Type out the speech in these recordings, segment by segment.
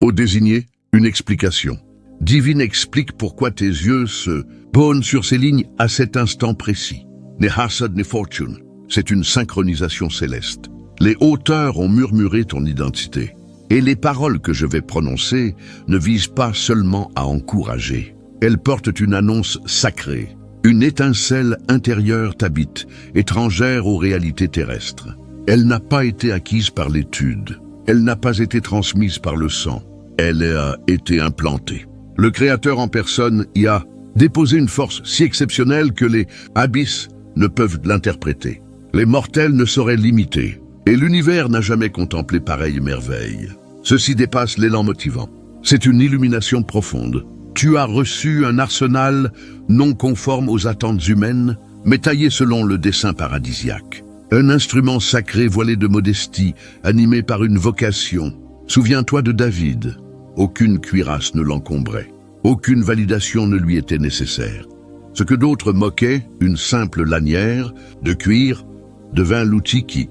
Au désigné, une explication. Divine explique pourquoi tes yeux se posent sur ces lignes à cet instant précis. Ni hasad ni fortune, c'est une synchronisation céleste. Les hauteurs ont murmuré ton identité. Et les paroles que je vais prononcer ne visent pas seulement à encourager. Elles portent une annonce sacrée. Une étincelle intérieure t'habite, étrangère aux réalités terrestres. Elle n'a pas été acquise par l'étude. Elle n'a pas été transmise par le sang. Elle a été implantée. Le Créateur en personne y a déposé une force si exceptionnelle que les abysses ne peuvent l'interpréter. Les mortels ne sauraient l'imiter. Et l'univers n'a jamais contemplé pareille merveille. Ceci dépasse l'élan motivant. C'est une illumination profonde. Tu as reçu un arsenal non conforme aux attentes humaines, mais taillé selon le dessein paradisiaque. Un instrument sacré voilé de modestie, animé par une vocation. Souviens-toi de David. Aucune cuirasse ne l'encombrait. Aucune validation ne lui était nécessaire. Ce que d'autres moquaient, une simple lanière de cuir, devint l'outil qui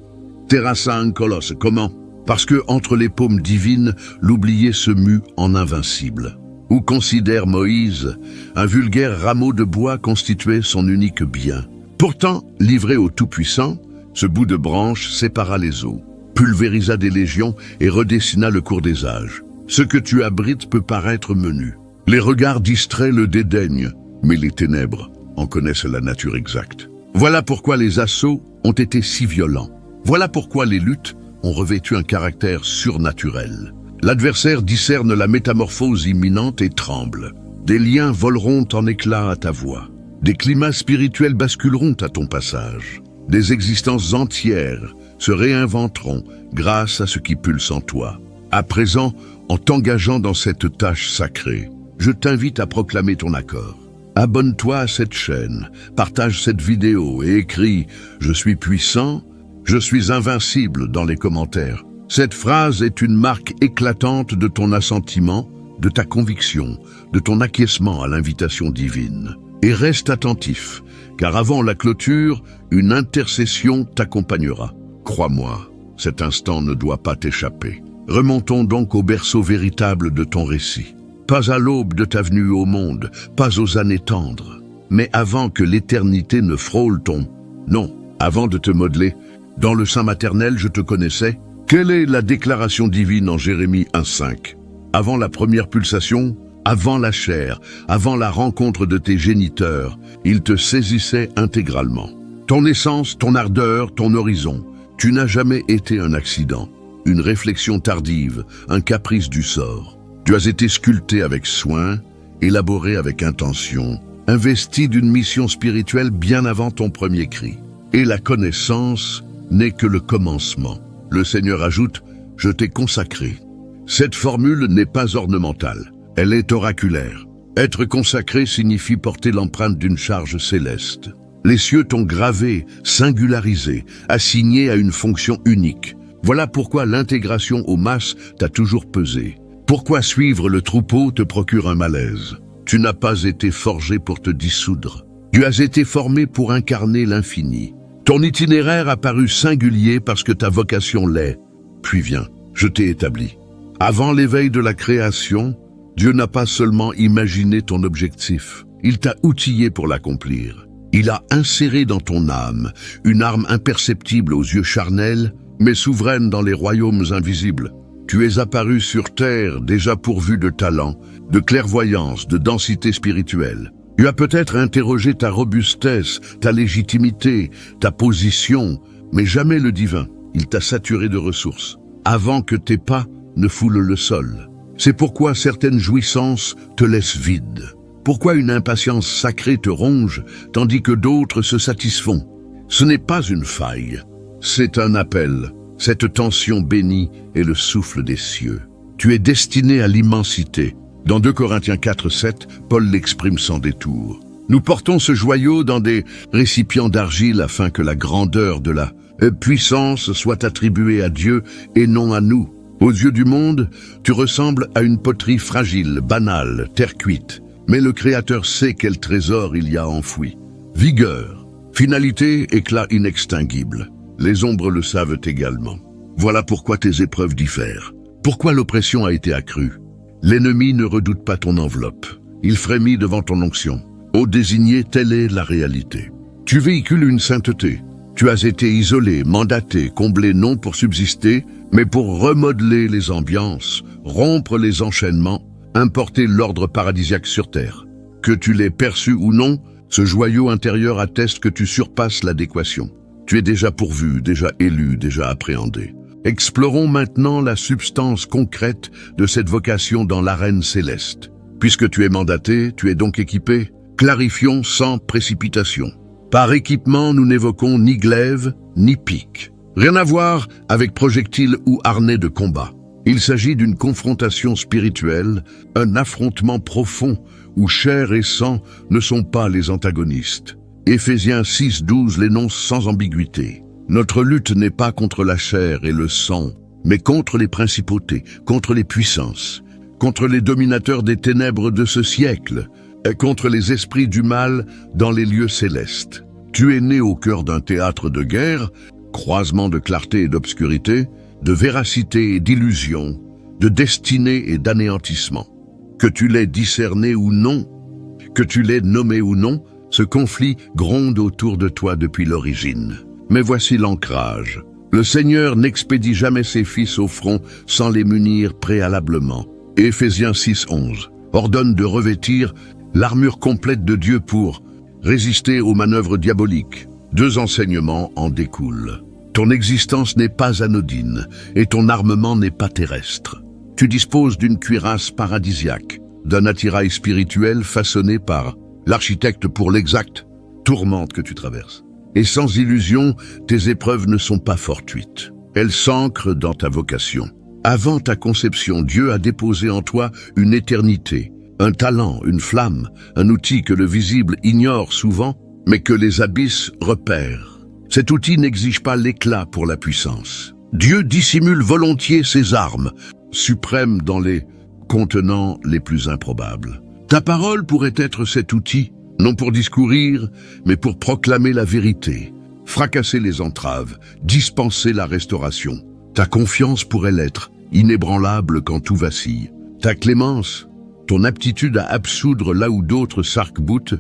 terrassa un colosse. Comment? Parce que, entre les paumes divines, l'oublié se mue en invincible. Ou considère Moïse, un vulgaire rameau de bois constituait son unique bien. Pourtant, livré au Tout-Puissant, ce bout de branche sépara les eaux, pulvérisa des légions et redessina le cours des âges. Ce que tu abrites peut paraître menu. Les regards distraits le dédaignent, mais les ténèbres en connaissent la nature exacte. Voilà pourquoi les assauts ont été si violents. Voilà pourquoi les luttes ont revêtu un caractère surnaturel. L'adversaire discerne la métamorphose imminente et tremble. Des liens voleront en éclats à ta voix. Des climats spirituels basculeront à ton passage. Des existences entières se réinventeront grâce à ce qui pulse en toi. À présent, en t'engageant dans cette tâche sacrée, je t'invite à proclamer ton accord. Abonne-toi à cette chaîne, partage cette vidéo et écris « Je suis puissant, je suis invincible » dans les commentaires. Cette phrase est une marque éclatante de ton assentiment, de ta conviction, de ton acquiescement à l'invitation divine. Et reste attentif, car avant la clôture, une intercession t'accompagnera. Crois-moi, cet instant ne doit pas t'échapper. Remontons donc au berceau véritable de ton récit. Pas à l'aube de ta venue au monde, pas aux années tendres, mais avant que l'éternité ne frôle ton... Non, avant de te modeler, dans le sein maternel je te connaissais. Quelle est la déclaration divine en Jérémie 1,5? Avant la première pulsation, avant la chair, avant la rencontre de tes géniteurs, il te saisissait intégralement. Ton essence, ton ardeur, ton horizon, tu n'as jamais été un accident, une réflexion tardive, un caprice du sort. Tu as été sculpté avec soin, élaboré avec intention, investi d'une mission spirituelle bien avant ton premier cri. Et la connaissance n'est que le commencement. Le Seigneur ajoute « Je t'ai consacré ». Cette formule n'est pas ornementale, elle est oraculaire. Être consacré signifie porter l'empreinte d'une charge céleste. Les cieux t'ont gravé, singularisé, assigné à une fonction unique. Voilà pourquoi l'intégration aux masses t'a toujours pesé. Pourquoi suivre le troupeau te procure un malaise? Tu n'as pas été forgé pour te dissoudre. Tu as été formé pour incarner l'infini. Ton itinéraire a paru singulier parce que ta vocation l'est. Puis viens, je t'ai établi. Avant l'éveil de la création, Dieu n'a pas seulement imaginé ton objectif, il t'a outillé pour l'accomplir. Il a inséré dans ton âme une arme imperceptible aux yeux charnels, mais souveraine dans les royaumes invisibles. Tu es apparu sur terre déjà pourvu de talent, de clairvoyance, de densité spirituelle. Tu as peut-être interrogé ta robustesse, ta légitimité, ta position, mais jamais le divin. Il t'a saturé de ressources, avant que tes pas ne foulent le sol. C'est pourquoi certaines jouissances te laissent vide. Pourquoi une impatience sacrée te ronge, tandis que d'autres se satisfont. Ce n'est pas une faille, c'est un appel. Cette tension bénie est le souffle des cieux. Tu es destiné à l'immensité. Dans 2 Corinthiens 4,7, Paul l'exprime sans détour. Nous portons ce joyau dans des récipients d'argile afin que la grandeur de la puissance soit attribuée à Dieu et non à nous. Aux yeux du monde, tu ressembles à une poterie fragile, banale, terre cuite. Mais le Créateur sait quel trésor il y a enfoui. Vigueur, finalité, éclat inextinguible. Les ombres le savent également. Voilà pourquoi tes épreuves diffèrent. Pourquoi l'oppression a été accrue. L'ennemi ne redoute pas ton enveloppe. Il frémit devant ton onction. Ô désigné, telle est la réalité. Tu véhicules une sainteté. Tu as été isolé, mandaté, comblé non pour subsister, mais pour remodeler les ambiances, rompre les enchaînements, importer l'ordre paradisiaque sur terre. Que tu l'aies perçu ou non, ce joyau intérieur atteste que tu surpasses l'adéquation. Tu es déjà pourvu, déjà élu, déjà appréhendé. Explorons maintenant la substance concrète de cette vocation dans l'arène céleste. Puisque tu es mandaté, tu es donc équipé. Clarifions sans précipitation. Par équipement, nous n'évoquons ni glaive, ni pique. Rien à voir avec projectiles ou harnais de combat. Il s'agit d'une confrontation spirituelle, un affrontement profond où chair et sang ne sont pas les antagonistes. Éphésiens 6:12 l'énonce sans ambiguïté. Notre lutte n'est pas contre la chair et le sang, mais contre les principautés, contre les puissances, contre les dominateurs des ténèbres de ce siècle, et contre les esprits du mal dans les lieux célestes. Tu es né au cœur d'un théâtre de guerre, croisement de clarté et d'obscurité, de véracité et d'illusion, de destinée et d'anéantissement. Que tu l'aies discerné ou non, que tu l'aies nommé ou non, ce conflit gronde autour de toi depuis l'origine. Mais voici l'ancrage. Le Seigneur n'expédie jamais ses fils au front sans les munir préalablement. Éphésiens 6:11 ordonne de revêtir l'armure complète de Dieu pour résister aux manœuvres diaboliques. 2 enseignements en découlent. Ton existence n'est pas anodine et ton armement n'est pas terrestre. Tu disposes d'une cuirasse paradisiaque, d'un attirail spirituel façonné par l'architecte pour l'exacte tourmente que tu traverses. Et sans illusion, tes épreuves ne sont pas fortuites. Elles s'ancrent dans ta vocation. Avant ta conception, Dieu a déposé en toi une éternité, un talent, une flamme, un outil que le visible ignore souvent, mais que les abysses repèrent. Cet outil n'exige pas l'éclat pour la puissance. Dieu dissimule volontiers ses armes, suprêmes dans les contenants les plus improbables. Ta parole pourrait être cet outil, non pour discourir, mais pour proclamer la vérité, fracasser les entraves, dispenser la restauration. Ta confiance pourrait l'être, inébranlable quand tout vacille. Ta clémence, ton aptitude à absoudre là où d'autres s'arc-boutent,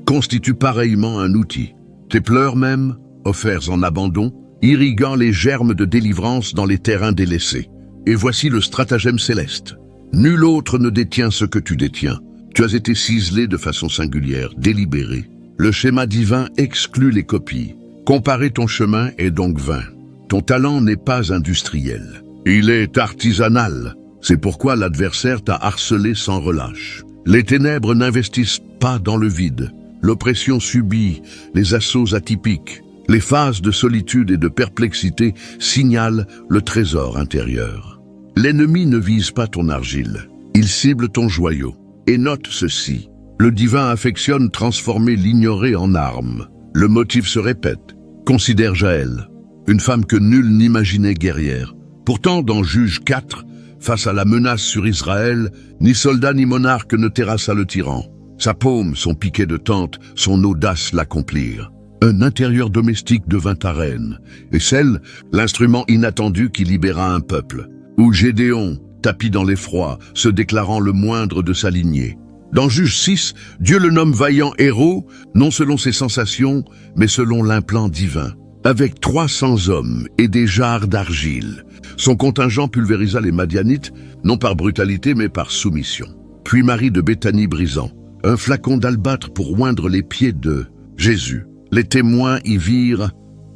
constitue pareillement un outil. Tes pleurs même, offerts en abandon, irriguant les germes de délivrance dans les terrains délaissés. Et voici le stratagème céleste. Nul autre ne détient ce que tu détiens. Tu as été ciselé de façon singulière, délibérée. Le schéma divin exclut les copies. Comparer ton chemin est donc vain. Ton talent n'est pas industriel. Il est artisanal. C'est pourquoi l'adversaire t'a harcelé sans relâche. Les ténèbres n'investissent pas dans le vide. L'oppression subit les assauts atypiques. Les phases de solitude et de perplexité signalent le trésor intérieur. L'ennemi ne vise pas ton argile. Il cible ton joyau. Et note ceci. Le divin affectionne transformer l'ignoré en arme. Le motif se répète. Considère Jaël, une femme que nul n'imaginait guerrière. Pourtant, dans Juge 4, face à la menace sur Israël, ni soldat ni monarque ne terrassa le tyran. Sa paume, son piquet de tente, son audace l'accomplirent. Un intérieur domestique devint arène, et celle, l'instrument inattendu qui libéra un peuple. Ou Gédéon, tapi dans l'effroi, se déclarant le moindre de sa lignée. Dans Juge 6, Dieu le nomme vaillant héros, non selon ses sensations, mais selon l'implant divin. Avec 300 hommes et des jarres d'argile, son contingent pulvérisa les Madianites, non par brutalité mais par soumission. Puis Marie de Béthanie brisant, un flacon d'albâtre pour oindre les pieds de Jésus. Les témoins y virent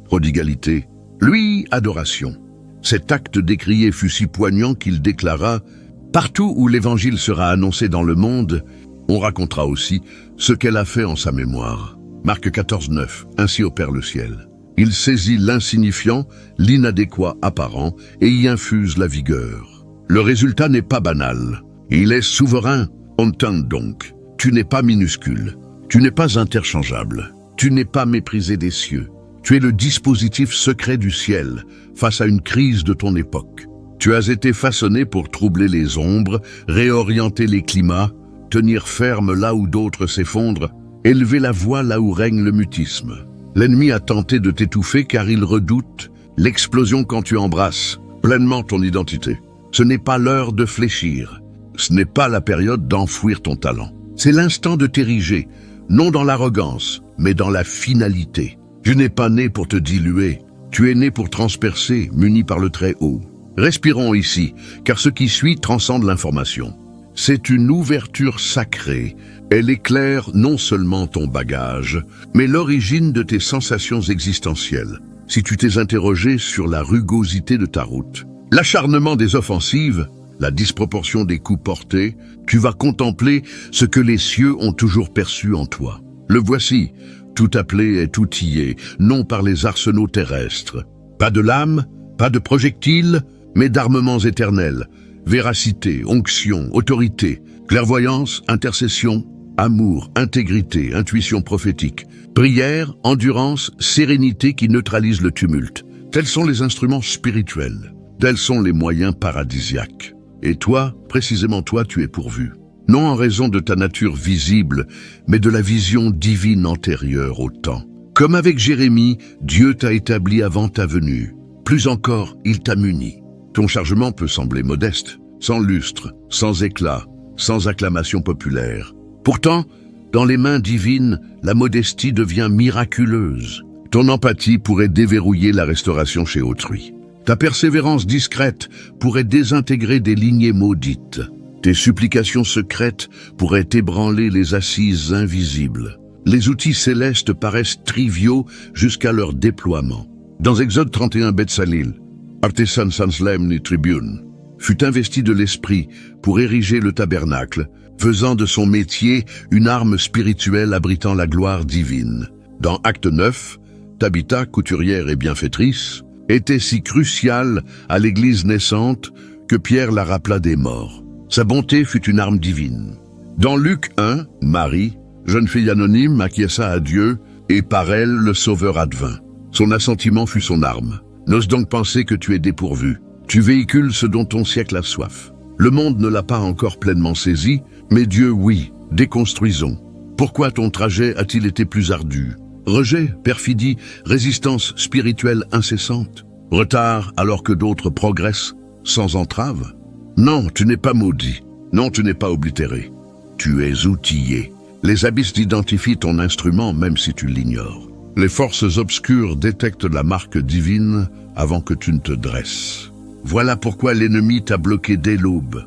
prodigalité, lui adoration. Cet acte décrié fut si poignant qu'il déclara « Partout où l'évangile sera annoncé dans le monde, on racontera aussi ce qu'elle a fait en sa mémoire. » Marc 14:9, ainsi opère le ciel. Il saisit l'insignifiant, l'inadéquat apparent et y infuse la vigueur. Le résultat n'est pas banal. Il est souverain. Entends donc. Tu n'es pas minuscule. Tu n'es pas interchangeable. Tu n'es pas méprisé des cieux. Tu es le dispositif secret du ciel face à une crise de ton époque. Tu as été façonné pour troubler les ombres, réorienter les climats, tenir ferme là où d'autres s'effondrent, élever la voix là où règne le mutisme. L'ennemi a tenté de t'étouffer car il redoute l'explosion quand tu embrasses pleinement ton identité. Ce n'est pas l'heure de fléchir. Ce n'est pas la période d'enfouir ton talent. C'est l'instant de t'ériger, non dans l'arrogance, mais dans la finalité. Tu n'es pas né pour te diluer, tu es né pour transpercer, muni par le Très-Haut. Respirons ici, car ce qui suit transcende l'information. C'est une ouverture sacrée. Elle éclaire non seulement ton bagage, mais l'origine de tes sensations existentielles. Si tu t'es interrogé sur la rugosité de ta route, l'acharnement des offensives, la disproportion des coups portés, tu vas contempler ce que les cieux ont toujours perçu en toi. Le voici, tout appelé et outillé, non par les arsenaux terrestres. Pas de lame, pas de projectiles, mais d'armements éternels. Véracité, onction, autorité, clairvoyance, intercession, amour, intégrité, intuition prophétique, prière, endurance, sérénité qui neutralise le tumulte. Tels sont les instruments spirituels. Tels sont les moyens paradisiaques. Et toi, précisément toi, tu es pourvu. Non en raison de ta nature visible, mais de la vision divine antérieure au temps. Comme avec Jérémie, Dieu t'a établi avant ta venue. Plus encore, il t'a muni. Ton chargement peut sembler modeste, sans lustre, sans éclat, sans acclamation populaire. Pourtant, dans les mains divines, la modestie devient miraculeuse. Ton empathie pourrait déverrouiller la restauration chez autrui. Ta persévérance discrète pourrait désintégrer des lignées maudites. Tes supplications secrètes pourraient ébranler les assises invisibles. Les outils célestes paraissent triviaux jusqu'à leur déploiement. Dans Exode 31, Betsalil, Artesan Sanslemni Tribune, fut investi de l'esprit pour ériger le tabernacle, faisant de son métier une arme spirituelle abritant la gloire divine. Dans Acte 9, Tabitha, couturière et bienfaitrice, était si cruciale à l'église naissante que Pierre la rappela des morts. Sa bonté fut une arme divine. Dans Luc 1, Marie, jeune fille anonyme, acquiesça à Dieu, et par elle le Sauveur advint. Son assentiment fut son arme. N'ose donc penser que tu es dépourvu. Tu véhicules ce dont ton siècle a soif. Le monde ne l'a pas encore pleinement saisi, mais Dieu, oui. Déconstruisons. Pourquoi ton trajet a-t-il été plus ardu? Rejet, perfidie, résistance spirituelle incessante? Retard alors que d'autres progressent sans entrave? Non, tu n'es pas maudit. Non, tu n'es pas oblitéré. Tu es outillé. Les abysses identifient ton instrument même si tu l'ignores. Les forces obscures détectent la marque divine avant que tu ne te dresses. Voilà pourquoi l'ennemi t'a bloqué dès l'aube.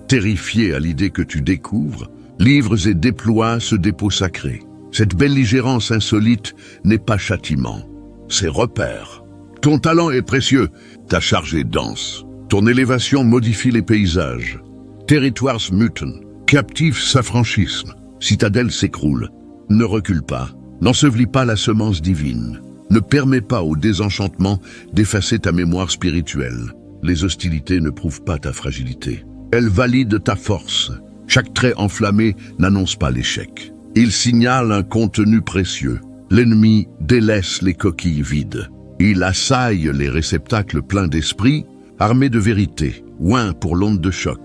Terrifié à l'idée que tu découvres, livres et déploies ce dépôt sacré. Cette belligérance insolite n'est pas châtiment, c'est repère. Ton talent est précieux, ta charge est dense. Ton élévation modifie les paysages. Territoires mutent, captifs s'affranchissent, citadelles s'écroulent. Ne recule pas, n'ensevelis pas la semence divine. Ne permets pas au désenchantement d'effacer ta mémoire spirituelle. Les hostilités ne prouvent pas ta fragilité. Elles valident ta force. Chaque trait enflammé n'annonce pas l'échec. Il signale un contenu précieux. L'ennemi délaisse les coquilles vides. Il assaille les réceptacles pleins d'esprit, armés de vérité, oint pour l'onde de choc.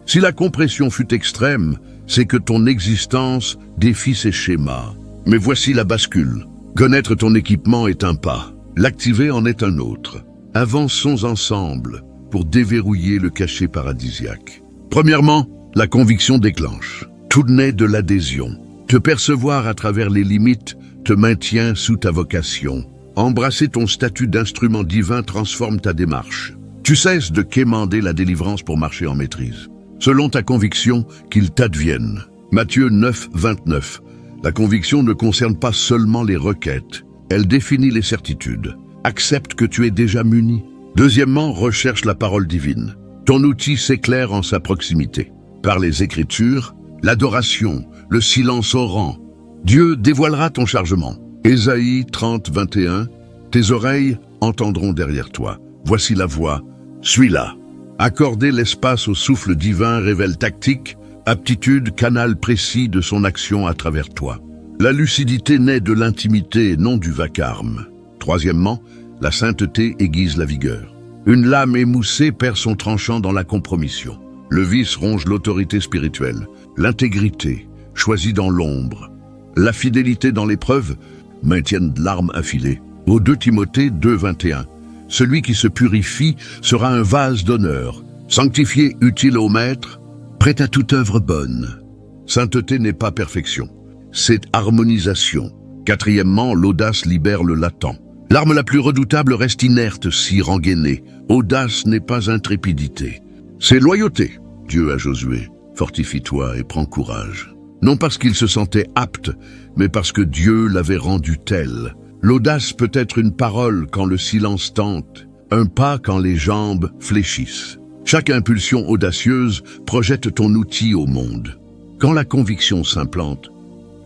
Si la compression fut extrême, c'est que ton existence défie ses schémas. Mais voici la bascule. Connaître ton équipement est un pas, l'activer en est un autre. Avançons ensemble pour déverrouiller le cachet paradisiaque. Premièrement, la conviction déclenche. Tout naît de l'adhésion. Te percevoir à travers les limites te maintient sous ta vocation. Embrasser ton statut d'instrument divin transforme ta démarche. Tu cesses de quémander la délivrance pour marcher en maîtrise. Selon ta conviction, qu'il t'advienne. Matthieu 9, 29. La conviction ne concerne pas seulement les requêtes, elle définit les certitudes. Accepte que tu es déjà muni. Deuxièmement, recherche la parole divine. Ton outil s'éclaire en sa proximité. Par les Écritures, l'adoration, le silence orant. Dieu dévoilera ton chargement. Ésaïe 30, 21. Tes oreilles entendront derrière toi. Voici la voix, suis-la. Accorder l'espace au souffle divin révèle tactique, aptitude, canal précis de son action à travers toi. La lucidité naît de l'intimité, non du vacarme. Troisièmement, la sainteté aiguise la vigueur. Une lame émoussée perd son tranchant dans la compromission. Le vice ronge l'autorité spirituelle. L'intégrité, choisie dans l'ombre. La fidélité dans l'épreuve maintiennent l'arme affilée. Au 2 Timothée 2, 21. Celui qui se purifie sera un vase d'honneur, sanctifié, utile au maître, prête à toute œuvre bonne. Sainteté n'est pas perfection, c'est harmonisation. Quatrièmement, l'audace libère le latent. L'arme la plus redoutable reste inerte si rengainée. Audace n'est pas intrépidité, c'est loyauté. Dieu à Josué, fortifie-toi et prends courage. Non parce qu'il se sentait apte, mais parce que Dieu l'avait rendu tel. L'audace peut être une parole quand le silence tente, un pas quand les jambes fléchissent. Chaque impulsion audacieuse projette ton outil au monde. Quand la conviction s'implante,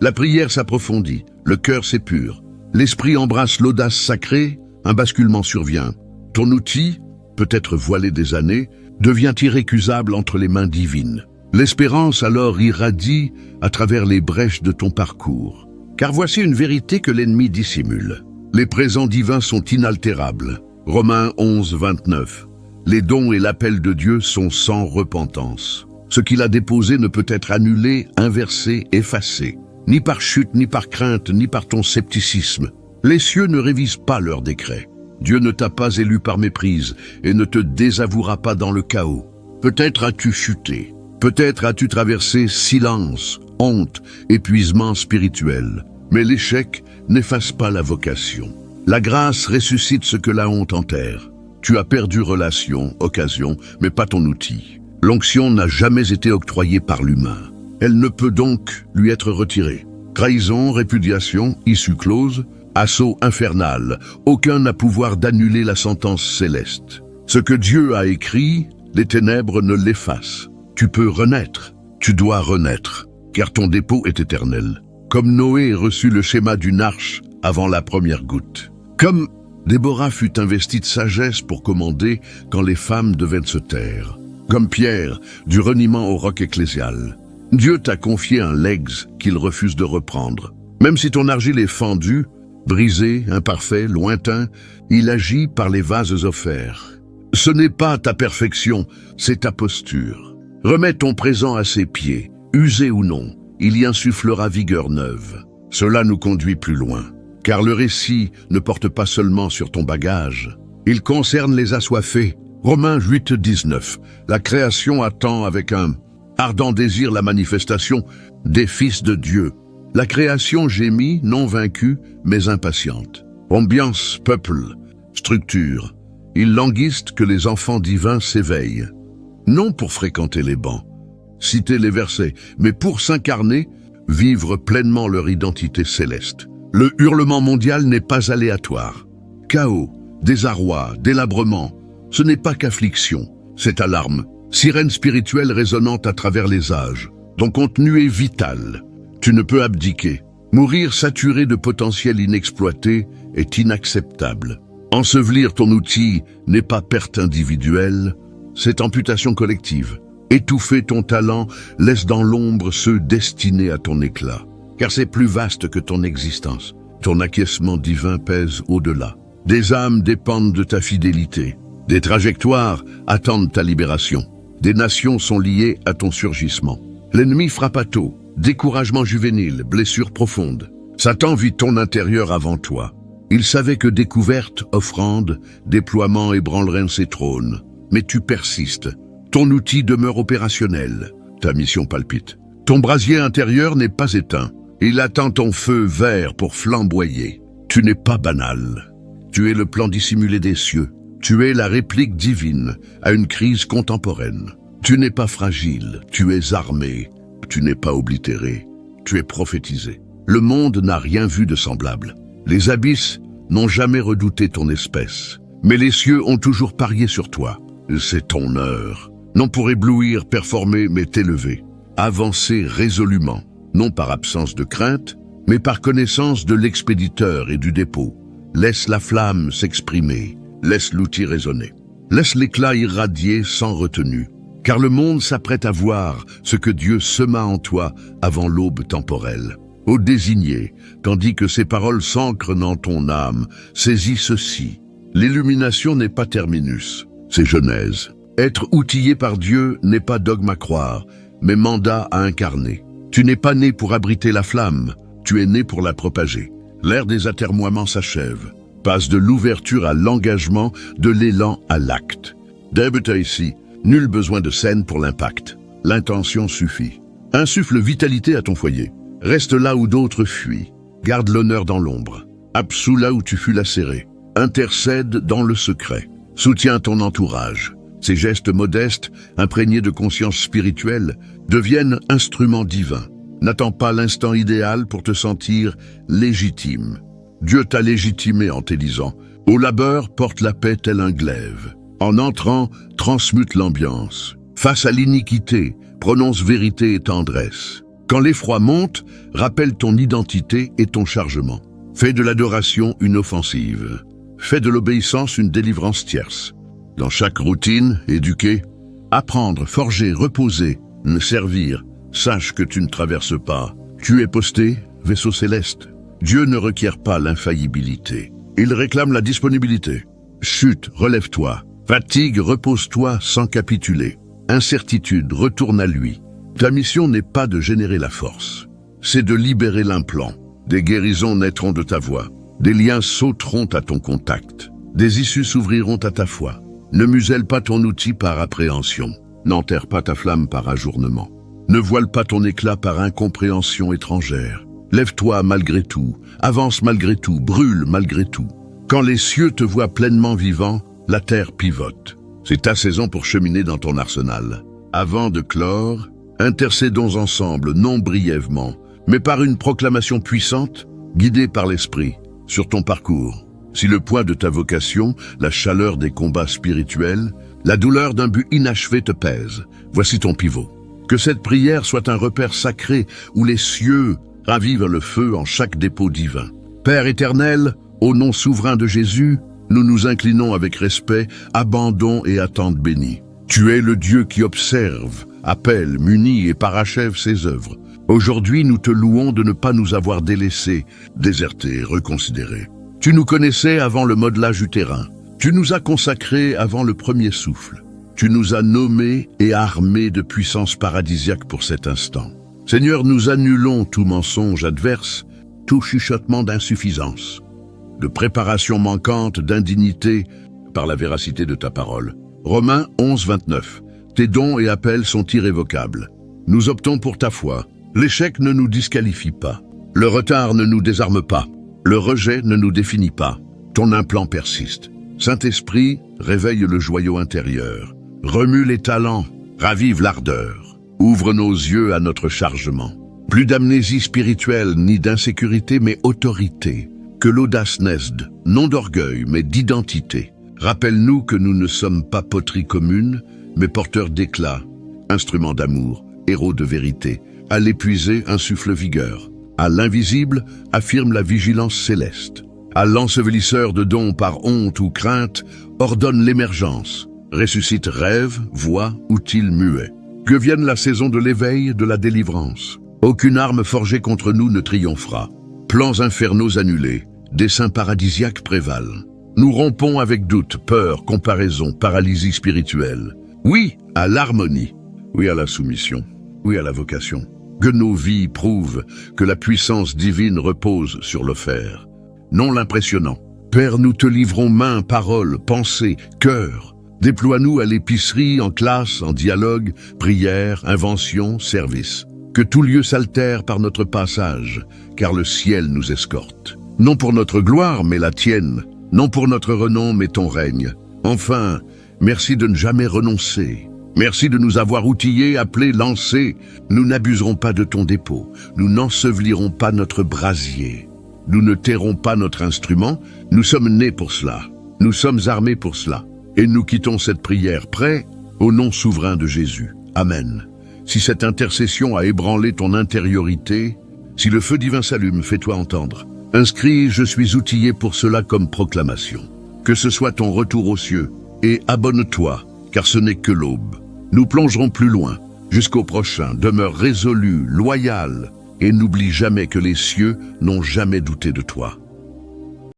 la prière s'approfondit, le cœur s'épure, l'esprit embrasse l'audace sacrée, un basculement survient. Ton outil, peut-être voilé des années, devient irrécusable entre les mains divines. L'espérance alors irradie à travers les brèches de ton parcours. Car voici une vérité que l'ennemi dissimule. Les présents divins sont inaltérables. Romains 11, 29. Les dons et l'appel de Dieu sont sans repentance. Ce qu'il a déposé ne peut être annulé, inversé, effacé. Ni par chute, ni par crainte, ni par ton scepticisme. Les cieux ne révisent pas leurs décrets. Dieu ne t'a pas élu par méprise et ne te désavouera pas dans le chaos. Peut-être as-tu chuté. Peut-être as-tu traversé silence, honte, épuisement spirituel. Mais l'échec n'efface pas la vocation. La grâce ressuscite ce que la honte enterre. Tu as perdu relation, occasion, mais pas ton outil. L'onction n'a jamais été octroyée par l'humain. Elle ne peut donc lui être retirée. Trahison, répudiation, issue close, assaut infernal. Aucun n'a pouvoir d'annuler la sentence céleste. Ce que Dieu a écrit, les ténèbres ne l'effacent. Tu peux renaître, tu dois renaître, car ton dépôt est éternel. Comme Noé reçut le schéma d'une arche avant la première goutte. Comme Déborah fut investie de sagesse pour commander quand les femmes devaient se taire. Comme Pierre, du reniement au roc ecclésial. Dieu t'a confié un legs qu'il refuse de reprendre. Même si ton argile est fendue, brisée, imparfait, lointain, il agit par les vases offerts. Ce n'est pas ta perfection, c'est ta posture. Remets ton présent à ses pieds, usé ou non, il y insufflera vigueur neuve. Cela nous conduit plus loin, car le récit ne porte pas seulement sur ton bagage, il concerne les assoiffés. Romains 8, 19. La création attend avec un ardent désir la manifestation des fils de Dieu. La création gémit, non vaincue, mais impatiente. Ambiance, peuple, structure. Il languissent que les enfants divins s'éveillent. Non pour fréquenter les bancs, citer les versets, mais pour s'incarner, vivre pleinement leur identité céleste. Le hurlement mondial n'est pas aléatoire. Chaos, désarroi, délabrement, ce n'est pas qu'affliction, c'est alarme. Sirène spirituelle résonnante à travers les âges. Ton contenu est vital. Tu ne peux abdiquer. Mourir saturé de potentiel inexploité est inacceptable. Ensevelir ton outil n'est pas perte individuelle, c'est amputation collective. Étouffer ton talent laisse dans l'ombre ceux destinés à ton éclat. Car c'est plus vaste que ton existence. Ton acquiescement divin pèse au-delà. Des âmes dépendent de ta fidélité. Des trajectoires attendent ta libération. Des nations sont liées à ton surgissement. L'ennemi frappe à tôt. Découragement juvénile, blessure profonde. Satan vit ton intérieur avant toi. Il savait que découverte, offrande, déploiement ébranleraient ses trônes. Mais tu persistes. Ton outil demeure opérationnel. Ta mission palpite. Ton brasier intérieur n'est pas éteint. Il attend ton feu vert pour flamboyer. Tu n'es pas banal. Tu es le plan dissimulé des cieux. Tu es la réplique divine à une crise contemporaine. Tu n'es pas fragile. Tu es armé. Tu n'es pas oblitéré. Tu es prophétisé. Le monde n'a rien vu de semblable. Les abysses n'ont jamais redouté ton espèce. Mais les cieux ont toujours parié sur toi. C'est ton heure. Non pour éblouir, performer, mais t'élever. Avancer résolument, non par absence de crainte, mais par connaissance de l'expéditeur et du dépôt. Laisse la flamme s'exprimer, laisse l'outil résonner. Laisse l'éclat irradier sans retenue. Car le monde s'apprête à voir ce que Dieu sema en toi avant l'aube temporelle. Ô désigné, tandis que ces paroles s'ancrent dans ton âme, saisis ceci. L'illumination n'est pas terminus, c'est Genèse. Être outillé par Dieu n'est pas dogme à croire, mais mandat à incarner. Tu n'es pas né pour abriter la flamme, tu es né pour la propager. L'ère des atermoiements s'achève, passe de l'ouverture à l'engagement, de l'élan à l'acte. Débuta ici, nul besoin de scène pour l'impact. L'intention suffit. Insuffle vitalité à ton foyer. Reste là où d'autres fuient. Garde l'honneur dans l'ombre. Absous là où tu fus lacéré. Intercède dans le secret. Soutiens ton entourage. Ces gestes modestes, imprégnés de conscience spirituelle, deviennent instruments divins. N'attends pas l'instant idéal pour te sentir légitime. Dieu t'a légitimé en t'élisant. Au labeur, porte la paix tel un glaive. En entrant, transmute l'ambiance. Face à l'iniquité, prononce vérité et tendresse. Quand l'effroi monte, rappelle ton identité et ton chargement. Fais de l'adoration une offensive. Fais de l'obéissance une délivrance tierce. Dans chaque routine, éduquer, apprendre, forger, reposer, ne servir, sache que tu ne traverses pas. Tu es posté, vaisseau céleste. Dieu ne requiert pas l'infaillibilité. Il réclame la disponibilité. Chute, relève-toi. Fatigue, repose-toi sans capituler. Incertitude, retourne à lui. Ta mission n'est pas de générer la force. C'est de libérer l'implant. Des guérisons naîtront de ta voix. Des liens sauteront à ton contact. Des issues s'ouvriront à ta foi. Ne muselle pas ton outil par appréhension. N'enterre pas ta flamme par ajournement. Ne voile pas ton éclat par incompréhension étrangère. Lève-toi malgré tout, avance malgré tout, brûle malgré tout. Quand les cieux te voient pleinement vivant, la terre pivote. C'est ta saison pour cheminer dans ton arsenal. Avant de clore, intercédons ensemble, non brièvement, mais par une proclamation puissante, guidée par l'esprit, sur ton parcours. Si le poids de ta vocation, la chaleur des combats spirituels, la douleur d'un but inachevé te pèse, voici ton pivot. Que cette prière soit un repère sacré où les cieux ravivent le feu en chaque dépôt divin. Père éternel, au nom souverain de Jésus, nous nous inclinons avec respect, abandon et attente bénie. Tu es le Dieu qui observe, appelle, munit et parachève ses œuvres. Aujourd'hui, nous te louons de ne pas nous avoir délaissés, désertés, reconsidérés. Tu nous connaissais avant le modelage utérin. Tu nous as consacrés avant le premier souffle. Tu nous as nommés et armés de puissance paradisiaque pour cet instant. Seigneur, nous annulons tout mensonge adverse, tout chuchotement d'insuffisance, de préparation manquante, d'indignité, par la véracité de ta parole. Romains 11, 29. Tes dons et appels sont irrévocables. Nous optons pour ta foi. L'échec ne nous disqualifie pas. Le retard ne nous désarme pas. Le rejet ne nous définit pas. Ton implant persiste. Saint-Esprit, réveille le joyau intérieur. Remue les talents, ravive l'ardeur. Ouvre nos yeux à notre chargement. Plus d'amnésie spirituelle ni d'insécurité, mais autorité. Que l'audace naisse, non d'orgueil, mais d'identité. Rappelle-nous que nous ne sommes pas poterie commune, mais porteurs d'éclat, instruments d'amour, héros de vérité. À l'épuisé, insuffle vigueur. À l'invisible, affirme la vigilance céleste. À l'ensevelisseur de dons par honte ou crainte, ordonne l'émergence. Ressuscite rêve, voix, outil muet. Que vienne la saison de l'éveil, de la délivrance. Aucune arme forgée contre nous ne triomphera. Plans infernaux annulés, desseins paradisiaques prévalent. Nous rompons avec doute, peur, comparaison, paralysie spirituelle. Oui à l'harmonie, oui à la soumission, oui à la vocation. Que nos vies prouvent que la puissance divine repose sur l'offert, non l'impressionnant. Père, nous te livrons main, parole, pensée, cœur. Déploie-nous à l'épicerie, en classe, en dialogue, prière, invention, service. Que tout lieu s'altère par notre passage, car le ciel nous escorte. Non pour notre gloire, mais la tienne. Non pour notre renom, mais ton règne. Enfin, merci de ne jamais renoncer. Merci de nous avoir outillés, appelés, lancés. Nous n'abuserons pas de ton dépôt. Nous n'ensevelirons pas notre brasier. Nous ne tairons pas notre instrument. Nous sommes nés pour cela. Nous sommes armés pour cela. Et nous quittons cette prière prêts au nom souverain de Jésus. Amen. Si cette intercession a ébranlé ton intériorité, si le feu divin s'allume, fais-toi entendre. Inscris « Je suis outillé pour cela » comme proclamation. Que ce soit ton retour aux cieux. Et abonne-toi, car ce n'est que l'aube. Nous plongerons plus loin. Jusqu'au prochain, demeure résolu, loyal, et n'oublie jamais que les cieux n'ont jamais douté de toi.